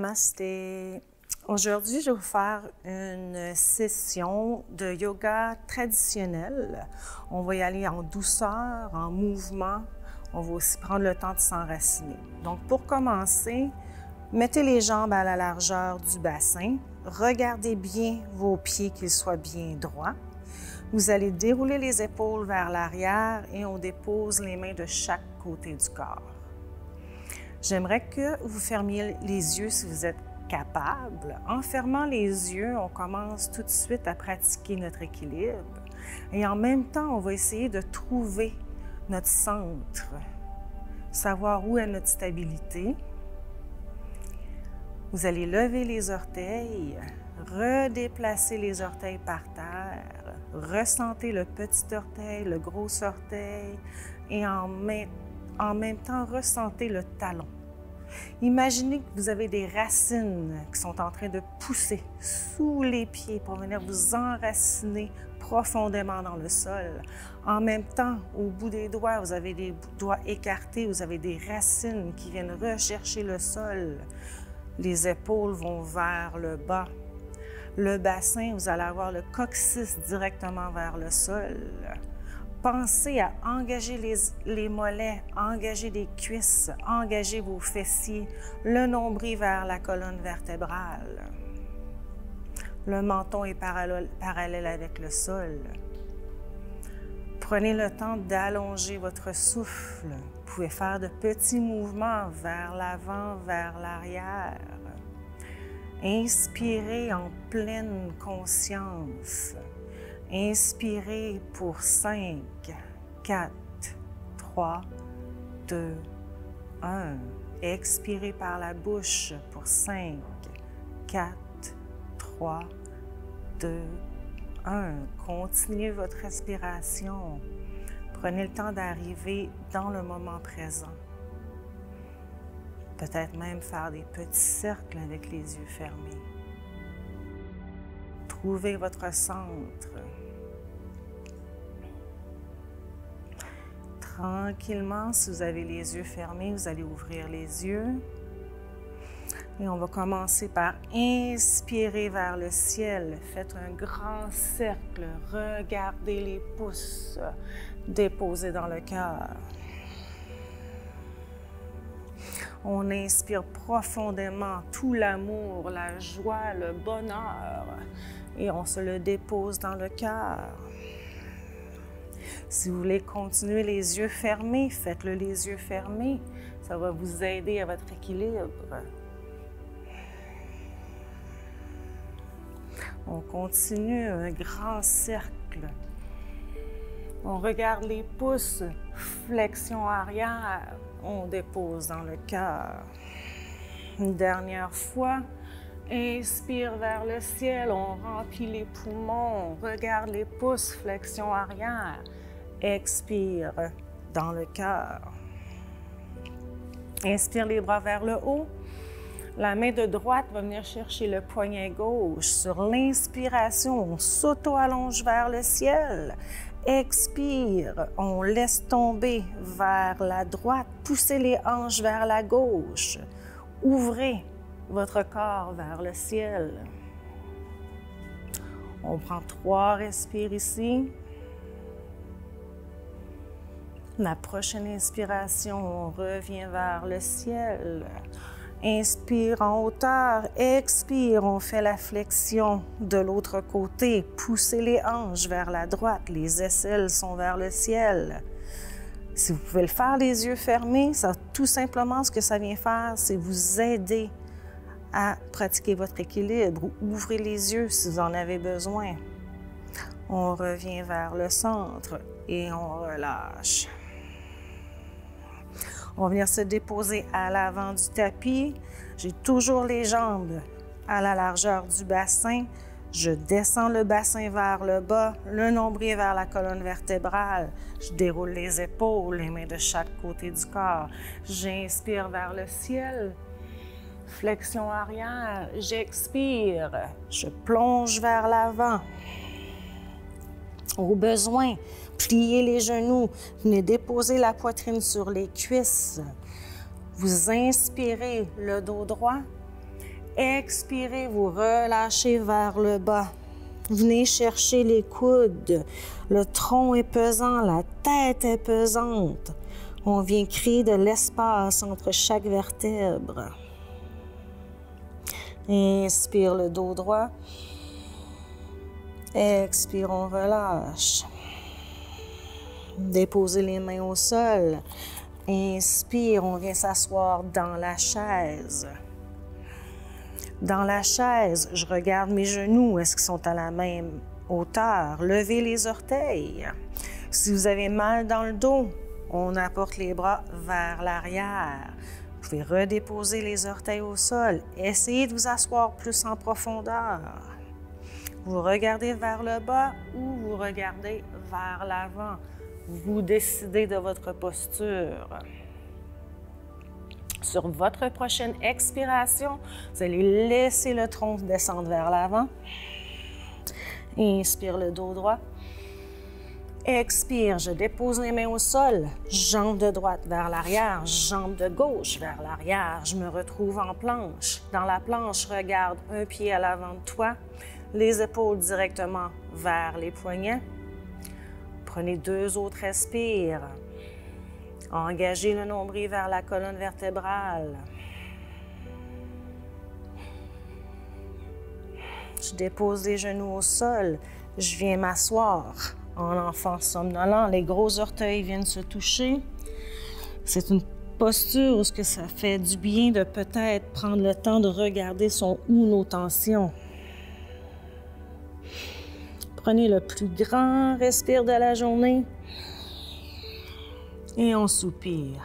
Namasté. Aujourd'hui, je vais vous faire une session de yoga traditionnel. On va y aller en douceur, en mouvement. On va aussi prendre le temps de s'enraciner. Donc, pour commencer, mettez les jambes à la largeur du bassin. Regardez bien vos pieds, qu'ils soient bien droits. Vous allez dérouler les épaules vers l'arrière et on dépose les mains de chaque côté du corps. J'aimerais que vous fermiez les yeux si vous êtes capable. En fermant les yeux, on commence tout de suite à pratiquer notre équilibre. Et en même temps, on va essayer de trouver notre centre, savoir où est notre stabilité. Vous allez lever les orteils, redéplacer les orteils par terre, ressentez le petit orteil, le gros orteil et en même temps, ressentez le talon. Imaginez que vous avez des racines qui sont en train de pousser sous les pieds pour venir vous enraciner profondément dans le sol. En même temps, au bout des doigts, vous avez des doigts écartés, vous avez des racines qui viennent rechercher le sol. Les épaules vont vers le bas. Le bassin, vous allez avoir le coccyx directement vers le sol. Pensez à engager les mollets, engager les cuisses, engager vos fessiers, le nombril vers la colonne vertébrale. Le menton est parallèle avec le sol. Prenez le temps d'allonger votre souffle. Vous pouvez faire de petits mouvements vers l'avant, vers l'arrière. Inspirez en pleine conscience. Inspirez pour 5, 4, 3, 2, 1. Expirez par la bouche pour 5, 4, 3, 2, 1. Continuez votre respiration. Prenez le temps d'arriver dans le moment présent. Peut-être même faire des petits cercles avec les yeux fermés. Trouvez votre centre. Tranquillement, si vous avez les yeux fermés, vous allez ouvrir les yeux. Et on va commencer par inspirer vers le ciel. Faites un grand cercle. Regardez les pouces déposés dans le cœur. On inspire profondément tout l'amour, la joie, le bonheur et on se le dépose dans le cœur. Si vous voulez continuer les yeux fermés, faites-le les yeux fermés. Ça va vous aider à votre équilibre. On continue un grand cercle. On regarde les pouces, flexion arrière, on dépose dans le cœur. Une dernière fois, inspire vers le ciel, on remplit les poumons, on regarde les pouces, flexion arrière. Expire dans le cœur. Inspire les bras vers le haut. La main de droite va venir chercher le poignet gauche. Sur l'inspiration, on s'auto-allonge vers le ciel. Expire, on laisse tomber vers la droite. Poussez les hanches vers la gauche. Ouvrez votre corps vers le ciel. On prend 3 respires ici. La prochaine inspiration, on revient vers le ciel. Inspire en hauteur, expire, on fait la flexion de l'autre côté. Poussez les hanches vers la droite, les aisselles sont vers le ciel. Si vous pouvez le faire les yeux fermés, ça, tout simplement ce que ça vient faire, c'est vous aider à pratiquer votre équilibre. Ouvrez les yeux si vous en avez besoin. On revient vers le centre et on relâche. On va venir se déposer à l'avant du tapis. J'ai toujours les jambes à la largeur du bassin. Je descends le bassin vers le bas, le nombril vers la colonne vertébrale. Je déroule les épaules, les mains de chaque côté du corps. J'inspire vers le ciel. Flexion arrière. J'expire. Je plonge vers l'avant. Au besoin, pliez les genoux, venez déposer la poitrine sur les cuisses. Vous inspirez le dos droit Expirez, vous relâchez vers le bas. Venez chercher les coudes. Le tronc est pesant, la tête est pesante. On vient créer de l'espace entre chaque vertèbre. Inspire le dos droit. Expire, on relâche. Déposez les mains au sol. Inspire, on vient s'asseoir dans la chaise. Dans la chaise, je regarde mes genoux. Est-ce qu'ils sont à la même hauteur? Levez les orteils. Si vous avez mal dans le dos, on apporte les bras vers l'arrière. Vous pouvez redéposer les orteils au sol. Essayez de vous asseoir plus en profondeur. Vous regardez vers le bas ou vous regardez vers l'avant. Vous décidez de votre posture. Sur votre prochaine expiration, vous allez laisser le tronc descendre vers l'avant. Inspire le dos droit. Expire, je dépose les mains au sol. Jambe de droite vers l'arrière, jambe de gauche vers l'arrière. Je me retrouve en planche. Dans la planche, regarde un pied à l'avant de toi, les épaules directement vers les poignets. Prenez 2 autres respires. Engagez le nombril vers la colonne vertébrale. Je dépose les genoux au sol. Je viens m'asseoir en enfant somnolent. Les gros orteils viennent se toucher. C'est une posture où ça fait du bien de peut-être prendre le temps de regarder son ou nos tensions. Prenez le plus grand respire de la journée. Et on soupire.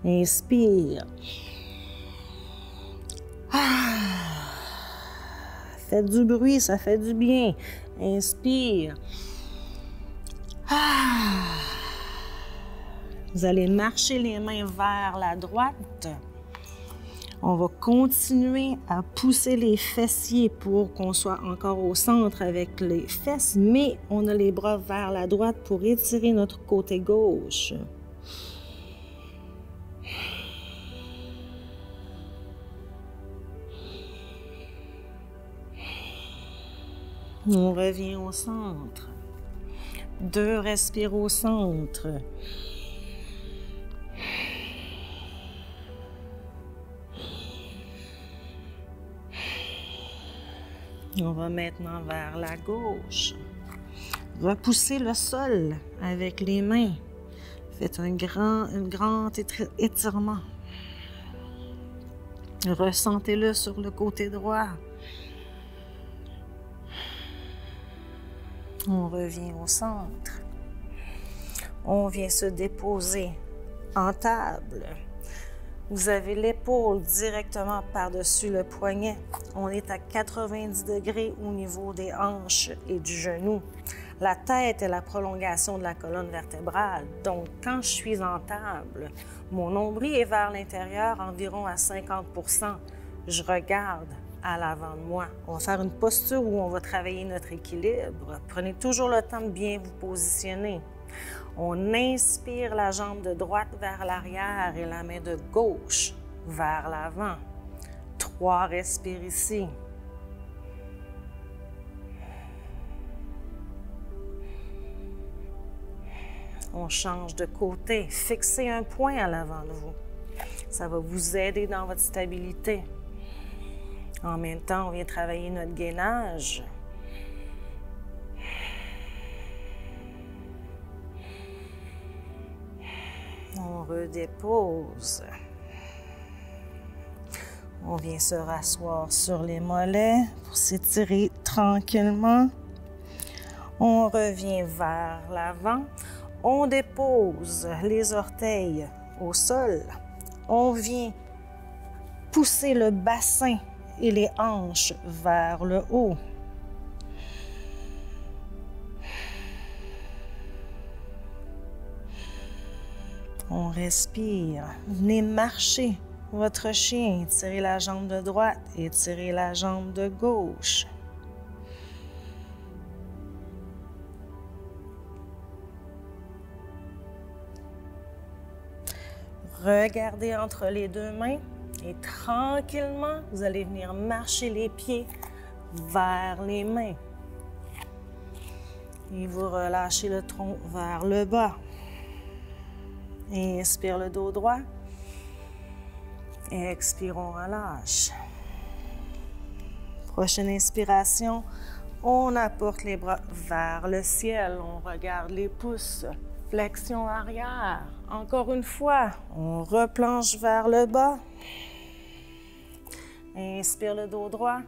Inspire. Faites du bruit, ça fait du bien. Inspire. Vous allez marcher les mains vers la droite. On va continuer à pousser les fessiers pour qu'on soit encore au centre avec les fesses, mais on a les bras vers la droite pour étirer notre côté gauche. On revient au centre. 2 respires au centre. On va maintenant vers la gauche. Repoussez le sol avec les mains. Faites un grand étirement. Ressentez-le sur le côté droit. On revient au centre. On vient se déposer en table. Vous avez l'épaule directement par-dessus le poignet. On est à 90 degrés au niveau des hanches et du genou. La tête est la prolongation de la colonne vertébrale. Donc, quand je suis en table, mon nombril est vers l'intérieur environ à 50%. Je regarde à l'avant de moi. On va faire une posture où on va travailler notre équilibre. Prenez toujours le temps de bien vous positionner. On inspire la jambe de droite vers l'arrière et la main de gauche vers l'avant. 3 respires ici. On change de côté. Fixez un point à l'avant de vous. Ça va vous aider dans votre stabilité. En même temps, on vient travailler notre gainage. On redépose. On vient se rasseoir sur les mollets pour s'étirer tranquillement. On revient vers l'avant. On dépose les orteils au sol. On vient pousser le bassin et les hanches vers le haut. On respire. Venez marcher votre chien. Étirez la jambe de droite, étirez la jambe de gauche. Regardez entre les 2 mains. Et tranquillement, vous allez venir marcher les pieds vers les mains. Et vous relâchez le tronc vers le bas. Inspire le dos droit. Expire, on relâche. Prochaine inspiration, on apporte les bras vers le ciel. On regarde les pouces. Flexion arrière. Encore une fois, on replanche vers le bas. Inspire le dos droit.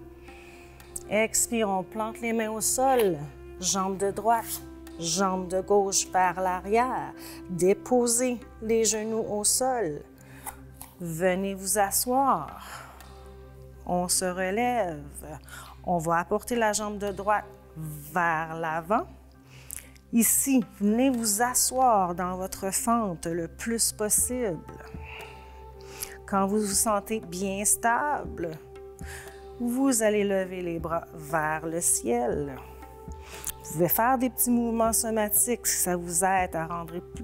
Expire, on plante les mains au sol. Jambe de droite, jambe de gauche vers l'arrière. Déposez les genoux au sol. Venez vous asseoir. On se relève. On va apporter la jambe de droite vers l'avant. Ici, venez vous asseoir dans votre fente le plus possible. Quand vous vous sentez bien stable, vous allez lever les bras vers le ciel. Vous pouvez faire des petits mouvements somatiques si ça vous aide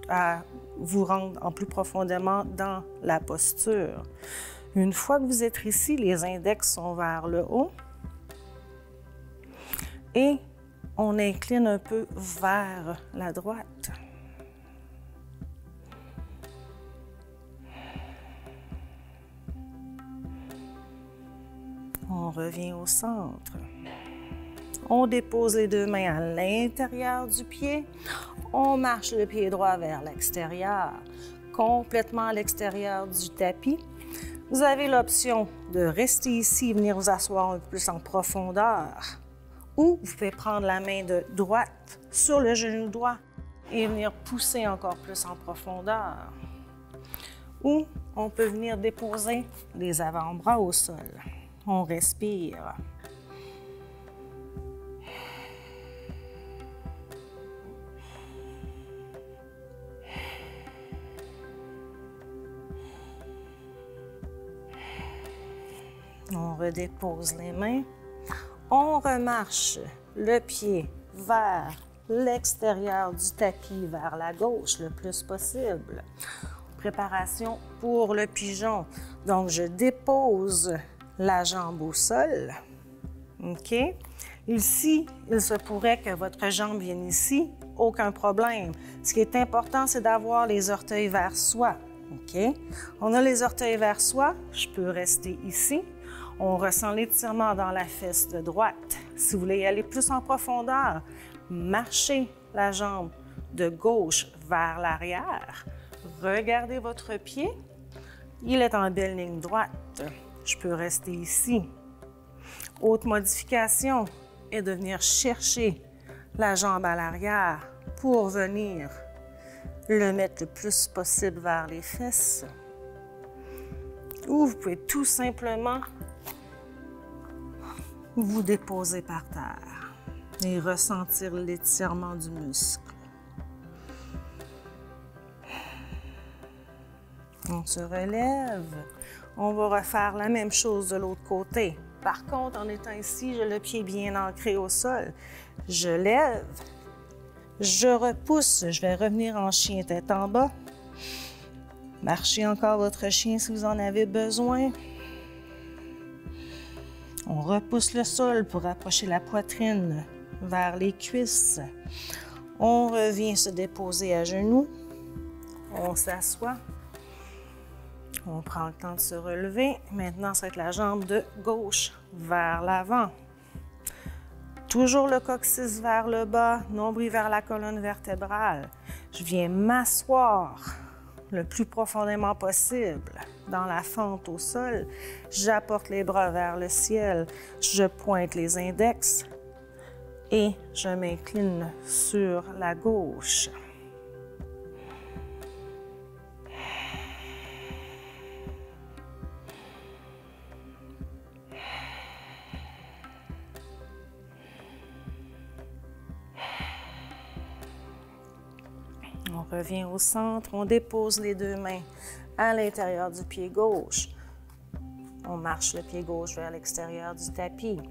à vous rendre en plus profondément dans la posture. Une fois que vous êtes ici, les index sont vers le haut et on incline un peu vers la droite. On revient au centre. On dépose les deux mains à l'intérieur du pied. On marche le pied droit vers l'extérieur, complètement à l'extérieur du tapis. Vous avez l'option de rester ici et venir vous asseoir un peu plus en profondeur. Ou vous pouvez prendre la main de droite sur le genou droit et venir pousser encore plus en profondeur. Ou on peut venir déposer les avant-bras au sol. On respire. On redépose les mains. On remarche le pied vers l'extérieur du tapis, vers la gauche le plus possible. Préparation pour le pigeon. Donc, je dépose la jambe au sol. OK? Ici, il se pourrait que votre jambe vienne ici. Aucun problème. Ce qui est important, c'est d'avoir les orteils vers soi. OK? On a les orteils vers soi. Je peux rester ici. On ressent l'étirement dans la fesse de droite. Si vous voulez y aller plus en profondeur, marchez la jambe de gauche vers l'arrière. Regardez votre pied. Il est en belle ligne droite. Je peux rester ici. Autre modification est de venir chercher la jambe à l'arrière pour venir le mettre le plus possible vers les fesses. Ou vous pouvez tout simplement vous déposer par terre et ressentir l'étirement du muscle. On se relève. On va refaire la même chose de l'autre côté. Par contre, en étant ici, j'ai le pied bien ancré au sol. Je lève, je repousse, je vais revenir en chien tête en bas. Marchez encore votre chien si vous en avez besoin. On repousse le sol pour approcher la poitrine vers les cuisses. On revient se déposer à genoux. On s'assoit. On prend le temps de se relever. Maintenant, c'est avec la jambe de gauche vers l'avant. Toujours le coccyx vers le bas, nombril vers la colonne vertébrale. Je viens m'asseoir le plus profondément possible dans la fente au sol. J'apporte les bras vers le ciel. Je pointe les index et je m'incline sur la gauche. On revient au centre, on dépose les deux mains à l'intérieur du pied gauche. On marche le pied gauche vers l'extérieur du tapis.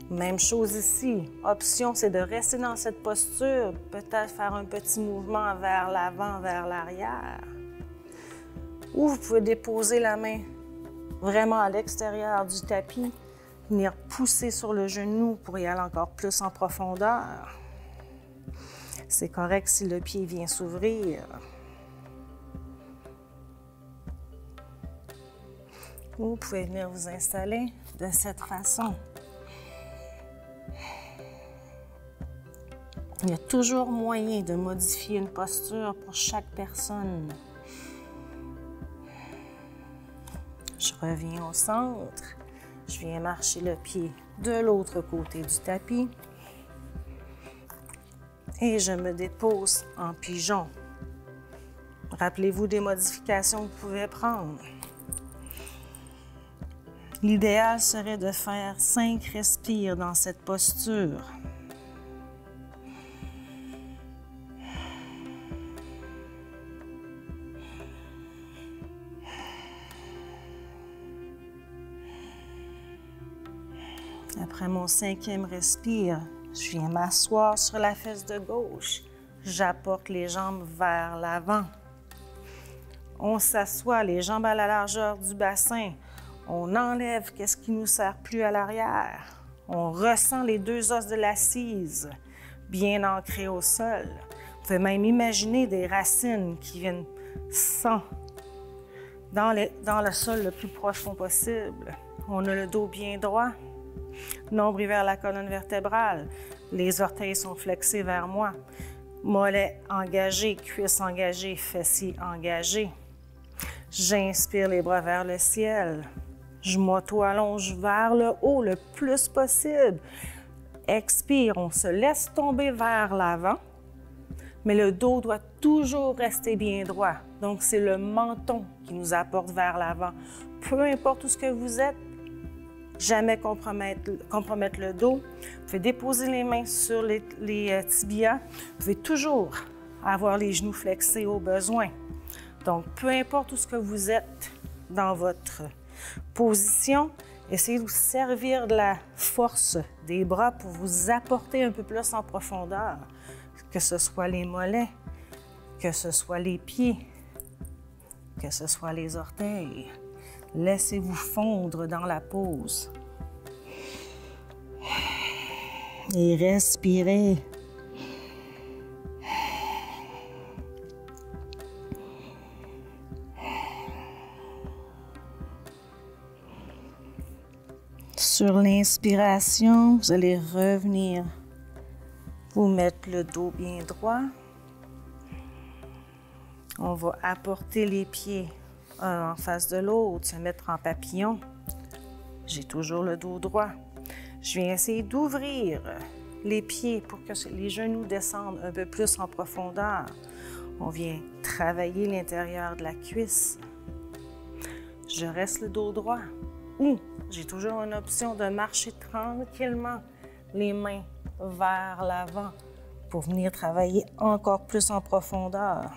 Même chose ici. Option, c'est de rester dans cette posture, peut-être faire un petit mouvement vers l'avant, vers l'arrière. Ou vous pouvez déposer la main vraiment à l'extérieur du tapis. Venir pousser sur le genou pour y aller encore plus en profondeur. C'est correct si le pied vient s'ouvrir. Vous pouvez venir vous installer de cette façon. Il y a toujours moyen de modifier une posture pour chaque personne. Je reviens au centre. Je viens marcher le pied de l'autre côté du tapis. Et je me dépose en pigeon. Rappelez-vous des modifications que vous pouvez prendre. L'idéal serait de faire 5 respires dans cette posture. Après mon 5e respire, je viens m'asseoir sur la fesse de gauche. J'apporte les jambes vers l'avant. On s'assoit, les jambes à la largeur du bassin. On enlève ce qui ne nous sert plus à l'arrière. On ressent les 2 os de l'assise bien ancrés au sol. Vous pouvez même imaginer des racines qui viennent sans dans le sol le plus profond possible. On a le dos bien droit. Nombril vers la colonne vertébrale. Les orteils sont flexés vers moi. Mollets engagés, cuisses engagées, fessiers engagés. J'inspire les bras vers le ciel. Je m'auto-allonge vers le haut le plus possible. Expire, on se laisse tomber vers l'avant, mais le dos doit toujours rester bien droit. Donc, c'est le menton qui nous apporte vers l'avant. Peu importe où ce que vous êtes, jamais compromettre le dos. Vous pouvez déposer les mains sur les tibias. Vous pouvez toujours avoir les genoux flexés au besoin. Donc, peu importe où ce que vous êtes dans votre position, essayez de vous servir de la force des bras pour vous apporter un peu plus en profondeur, que ce soit les mollets, que ce soit les pieds, que ce soit les orteils. Laissez-vous fondre dans la pose. Et respirez. Sur l'inspiration, vous allez revenir vous mettre le dos bien droit. On va apporter les pieds un en face de l'autre, se mettre en papillon. J'ai toujours le dos droit. Je viens essayer d'ouvrir les pieds pour que les genoux descendent un peu plus en profondeur. On vient travailler l'intérieur de la cuisse. Je reste le dos droit. Ou j'ai toujours une option de marcher tranquillement les mains vers l'avant pour venir travailler encore plus en profondeur.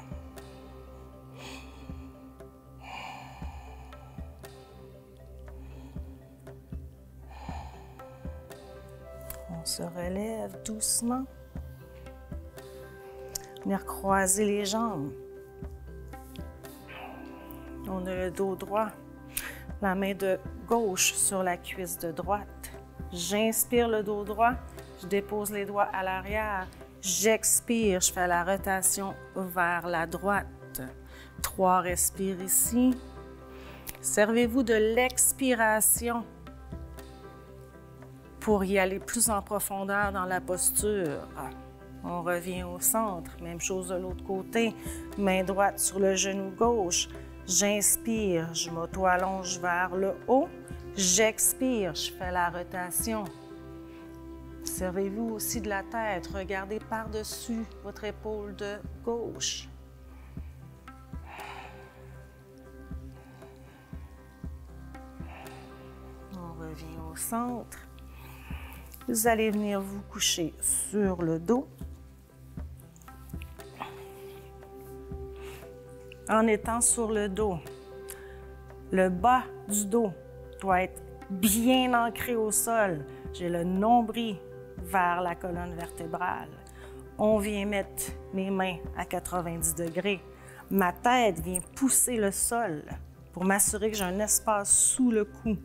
On se relève doucement. Venir croiser les jambes. On a le dos droit. La main de gauche sur la cuisse de droite. J'inspire le dos droit. Je dépose les doigts à l'arrière. J'expire. Je fais la rotation vers la droite. 3 respires ici. Servez-vous de l'expiration pour y aller plus en profondeur dans la posture. On revient au centre. Même chose de l'autre côté. Main droite sur le genou gauche. J'inspire, je m'auto-allonge vers le haut. J'expire, je fais la rotation. Servez-vous aussi de la tête. Regardez par-dessus votre épaule de gauche. On revient au centre. Vous allez venir vous coucher sur le dos. En étant sur le dos, le bas du dos doit être bien ancré au sol. J'ai le nombril vers la colonne vertébrale. On vient mettre mes mains à 90 degrés. Ma tête vient pousser le sol. pour m'assurer que j'ai un espace sous le cou.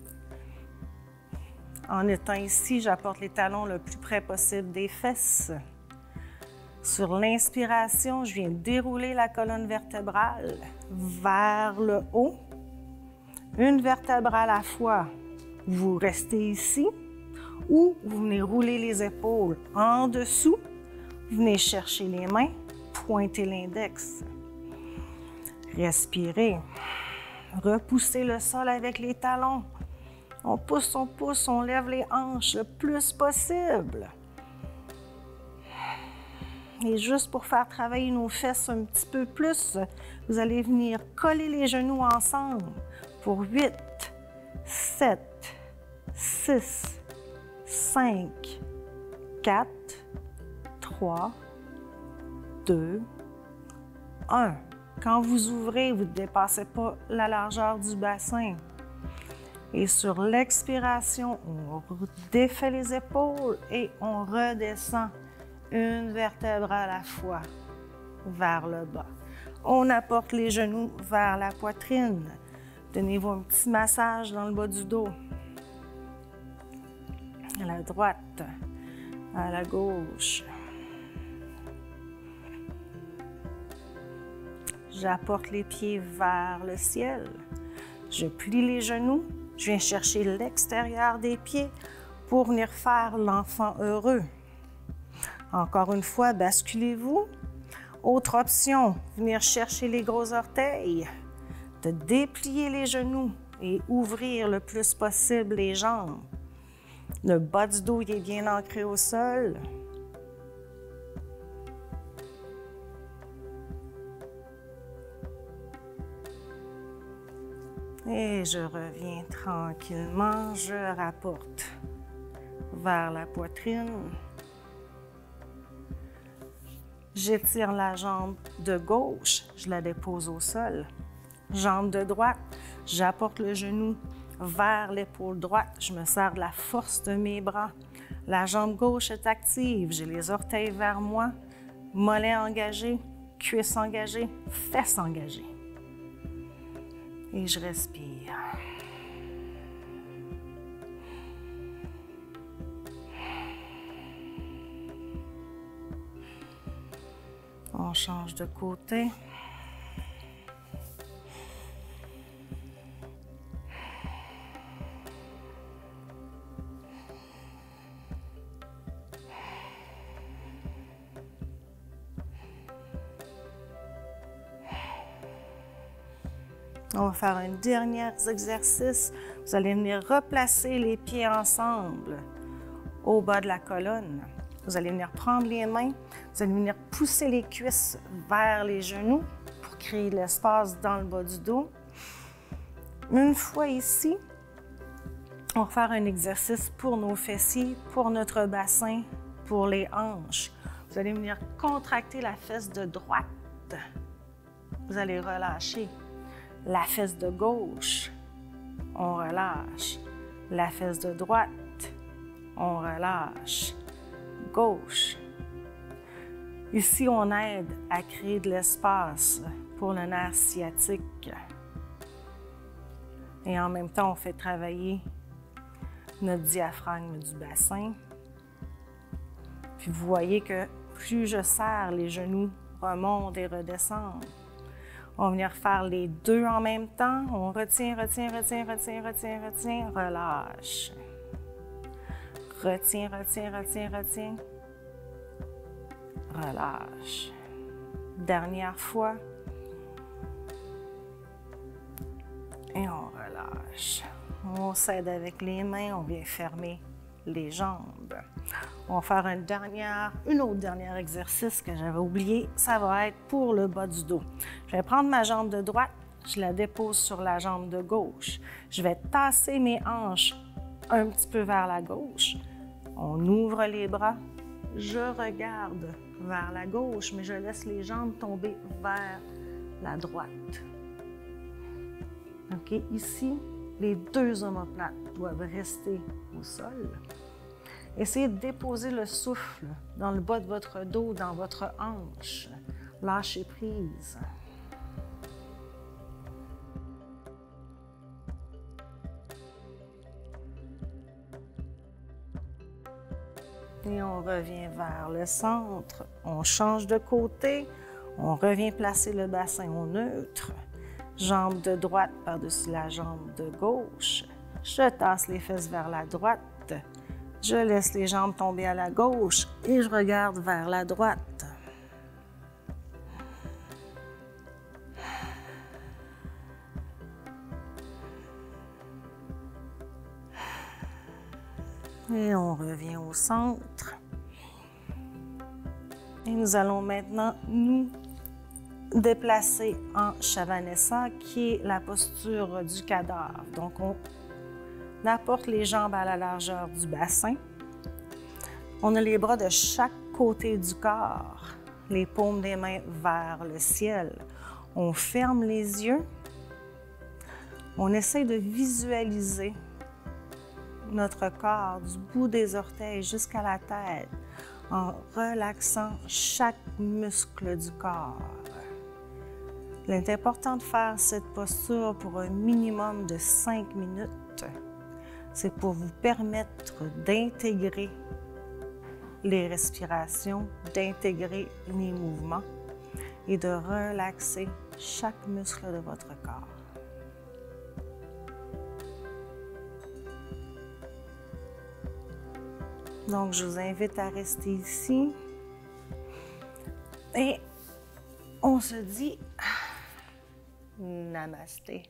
En étant ici, j'apporte les talons le plus près possible des fesses. Sur l'inspiration, je viens dérouler la colonne vertébrale vers le haut. Une vertèbre à la fois. Vous restez ici ou vous venez rouler les épaules en dessous. Venez chercher les mains, pointez l'index. Respirez. Repoussez le sol avec les talons. On pousse, on lève les hanches le plus possible. Et juste pour faire travailler nos fesses un petit peu plus, vous allez venir coller les genoux ensemble pour 8, 7, 6, 5, 4, 3, 2, 1. Quand vous ouvrez, vous ne dépassez pas la largeur du bassin. Et sur l'expiration, on défait les épaules et on redescend une vertèbre à la fois vers le bas. On apporte les genoux vers la poitrine. Donnez-vous un petit massage dans le bas du dos. À la droite, à la gauche. J'apporte les pieds vers le ciel. Je plie les genoux. Je viens chercher l'extérieur des pieds pour venir faire l'enfant heureux. Encore une fois, basculez-vous. Autre option, venir chercher les gros orteils, de déplier les genoux et ouvrir le plus possible les jambes. Le bas du dos il est bien ancré au sol. Et je reviens tranquillement, je rapporte vers la poitrine. J'étire la jambe de gauche, je la dépose au sol. Jambe de droite, j'apporte le genou vers l'épaule droite. Je me sers de la force de mes bras. La jambe gauche est active, j'ai les orteils vers moi, mollets engagés, cuisses engagées, fesses engagées. Et je respire. On change de côté. On va faire un dernier exercice. Vous allez venir replacer les pieds ensemble au bas de la colonne. Vous allez venir prendre les mains, vous allez venir pousser les cuisses vers les genoux pour créer de l'espace dans le bas du dos. Une fois ici, on va faire un exercice pour nos fessiers, pour notre bassin, pour les hanches. Vous allez venir contracter la fesse de droite. Vous allez relâcher. La fesse de gauche, on relâche. La fesse de droite, on relâche. Gauche. Ici, on aide à créer de l'espace pour le nerf sciatique. Et en même temps, on fait travailler notre diaphragme du bassin. Puis vous voyez que plus je serre, les genoux remontent et redescendent. On va venir faire les deux en même temps. On retient, retient, retient, retient, retient, retient, relâche. Retiens, retiens, retiens, retiens. Relâche. Dernière fois. Et on relâche. On s'aide avec les mains, on vient fermer les jambes. On va faire un autre dernier exercice que j'avais oublié. Ça va être pour le bas du dos. Je vais prendre ma jambe de droite, je la dépose sur la jambe de gauche. Je vais tasser mes hanches un petit peu vers la gauche. On ouvre les bras. Je regarde vers la gauche, mais je laisse les jambes tomber vers la droite. OK? Ici, les deux omoplates doivent rester au sol. Essayez de déposer le souffle dans le bas de votre dos, dans votre hanche. Lâchez prise. Et on revient vers le centre. On change de côté. On revient placer le bassin au neutre. Jambe de droite par-dessus la jambe de gauche. Je tasse les fesses vers la droite. Je laisse les jambes tomber à la gauche et je regarde vers la droite. Et on revient au centre. Et nous allons maintenant nous déplacer en Shavasana, qui est la posture du cadavre. Donc, on apporte les jambes à la largeur du bassin. On a les bras de chaque côté du corps, les paumes des mains vers le ciel. On ferme les yeux. On essaie de visualiser notre corps du bout des orteils jusqu'à la tête en relaxant chaque muscle du corps. Il est important de faire cette posture pour un minimum de 5 minutes. C'est pour vous permettre d'intégrer les respirations, d'intégrer les mouvements et de relaxer chaque muscle de votre corps. Donc, je vous invite à rester ici et on se dit Namasté.